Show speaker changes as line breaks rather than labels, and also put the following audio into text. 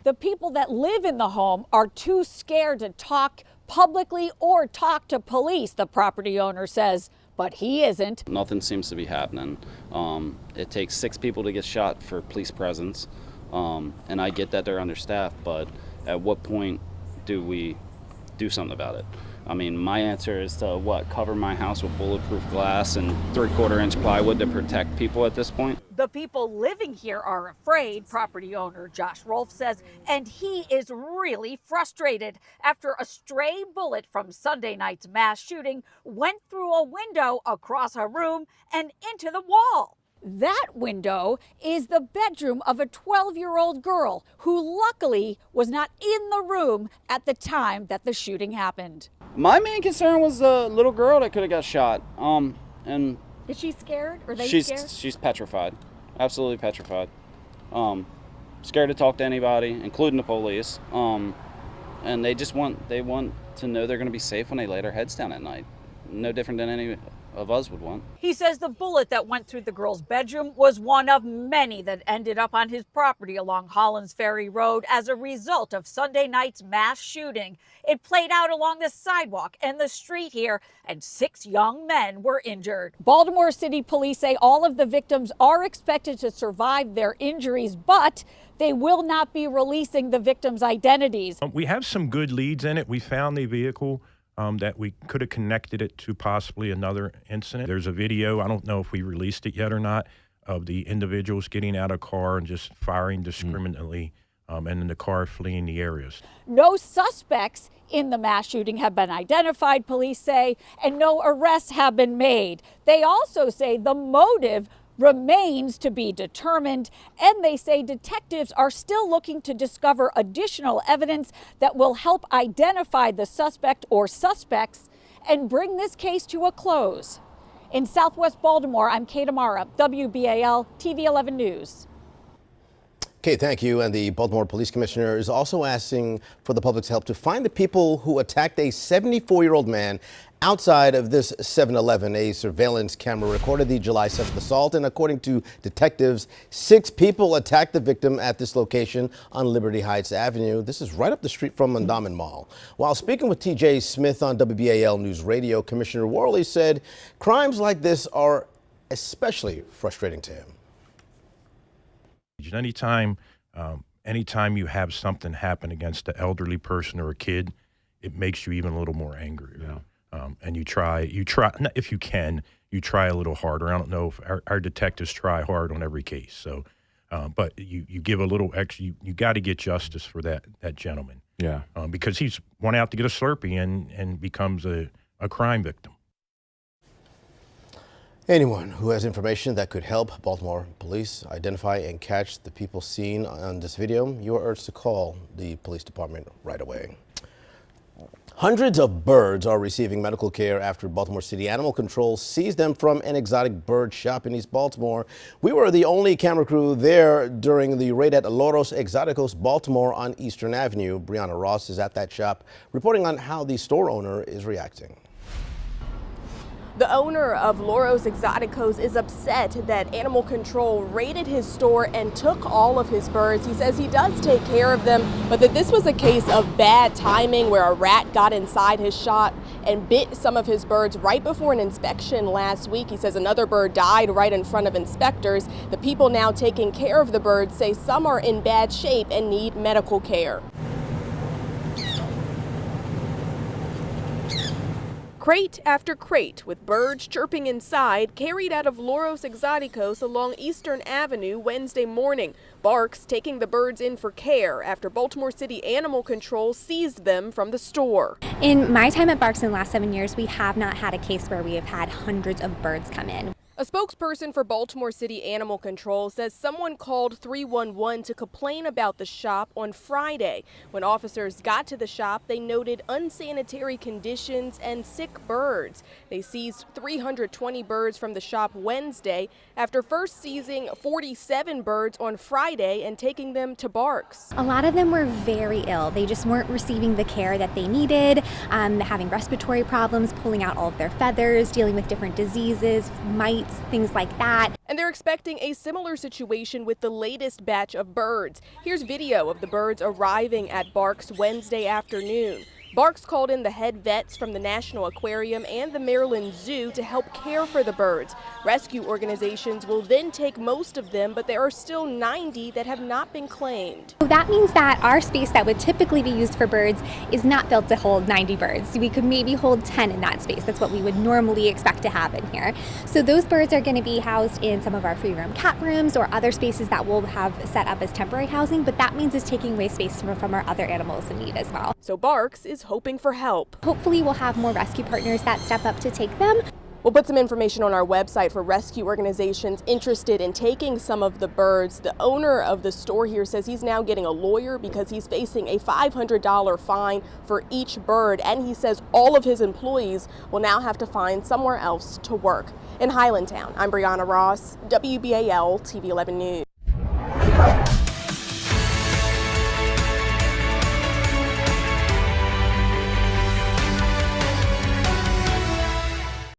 The people that live in the home are too scared to talk publicly or talk to police, the property owner says, but he isn't.
Nothing seems to be happening. It takes 6 people to get shot for police presence, and I get that they're understaffed, but at what point do we do something about it? I mean, my answer is to cover my house with bulletproof glass and 3/4-inch plywood to protect people at this point?
The people living here are afraid, property owner Josh Rolfe says, and he is really frustrated after a stray bullet from Sunday night's mass shooting went through a window across a room and into the wall. That window is the bedroom of a 12-year-old girl who luckily was not in the room at the time that the shooting happened.
My main concern was the little girl that could have got shot. And
is she scared? Or
scared? She's petrified, absolutely petrified. Scared to talk to anybody, including the police. And they want to know they're going to be safe when they lay their heads down at night. No different than any of us would want.
He says the bullet that went through the girl's bedroom was one of many that ended up on his property along Hollands Ferry Road as a result of Sunday night's mass shooting. It played out along the sidewalk and the street here, and 6 young men were injured. Baltimore City police say all of the victims are expected to survive their injuries, but they will not be releasing the victims' identities.
We have some good leads in it. We found the vehicle that we could have connected it to possibly another incident. There's a video, I don't know if we released it yet or not, of the individuals getting out of a car and just firing discriminately, and then the car fleeing the areas.
No suspects in the mass shooting have been identified, police say, and no arrests have been made. They also say the motive remains to be determined, and they say detectives are still looking to discover additional evidence that will help identify the suspect or suspects and bring this case to a close. In Southwest Baltimore, I'm Kate Amara, WBAL-TV 11 News.
Kate, thank you. And the Baltimore Police Commissioner is also asking for the public's help to find the people who attacked a 74-year-old man outside of this 7-Eleven. A surveillance camera recorded the July 7th assault, and according to detectives, 6 people attacked the victim at this location on Liberty Heights Avenue. This is right up the street from Mondawmin Mall. While speaking with TJ Smith on WBAL News Radio, Commissioner Worley said crimes like this are especially frustrating to him.
Anytime you have something happen against an elderly person or a kid, it makes you even a little more angry.
Yeah.
And you try, if you can, you try a little harder. I don't know if our detectives try hard on every case. So, but you give a little extra. You got to get justice for that gentleman.
Yeah.
Because he's went out to get a Slurpee and becomes a crime victim.
Anyone who has information that could help Baltimore police identify and catch the people seen on this video, you are urged to call the police department right away. Hundreds of birds are receiving medical care after Baltimore City Animal Control seized them from an exotic bird shop in East Baltimore. We were the only camera crew there during the raid at Loros Exoticos Baltimore on Eastern Avenue. Brianna Ross is at that shop reporting on how the store owner is reacting.
The owner of Loros Exoticos is upset that Animal Control raided his store and took all of his birds. He says he does take care of them, but that this was a case of bad timing where a rat got inside his shop and bit some of his birds right before an inspection last week. He says another bird died right in front of inspectors. The people now taking care of the birds say some are in bad shape and need medical care. Crate after crate with birds chirping inside carried out of Loros Exoticos along Eastern Avenue Wednesday morning. Barks taking the birds in for care after Baltimore City Animal Control seized them from the store.
In my time at Barks in the last 7 years, we have not had a case where we have had hundreds of birds come in.
A spokesperson for Baltimore City Animal Control says someone called 311 to complain about the shop on Friday. When officers got to the shop, they noted unsanitary conditions and sick birds. They seized 320 birds from the shop Wednesday after first seizing 47 birds on Friday and taking them to Barks.
A lot of them were very ill. They just weren't receiving the care that they needed, having respiratory problems, pulling out all of their feathers, dealing with different diseases, mites, lights, things like that.
And they're expecting a similar situation with the latest batch of birds. Here's video of the birds arriving at Barks Wednesday afternoon. Barks called in the head vets from the National Aquarium and the Maryland Zoo to help care for the birds. Rescue organizations will then take most of them, but there are still 90 that have not been claimed.
So that means that our space that would typically be used for birds is not built to hold 90 birds. We could maybe hold 10 in that space. That's what we would normally expect to have in here. So those birds are going to be housed in some of our free room cat rooms or other spaces that we'll have set up as temporary housing, but that means it's taking away space from our other animals in need as well.
So Barks is hoping for help.
Hopefully we'll have more rescue partners that step up to take them.
We'll put some information on our website for rescue organizations interested in taking some of the birds. The owner of the store here says he's now getting a lawyer because he's facing a $500 fine for each bird, and he says all of his employees will now have to find somewhere else to work. In Highlandtown, I'm Brianna Ross, WBAL-TV 11 News.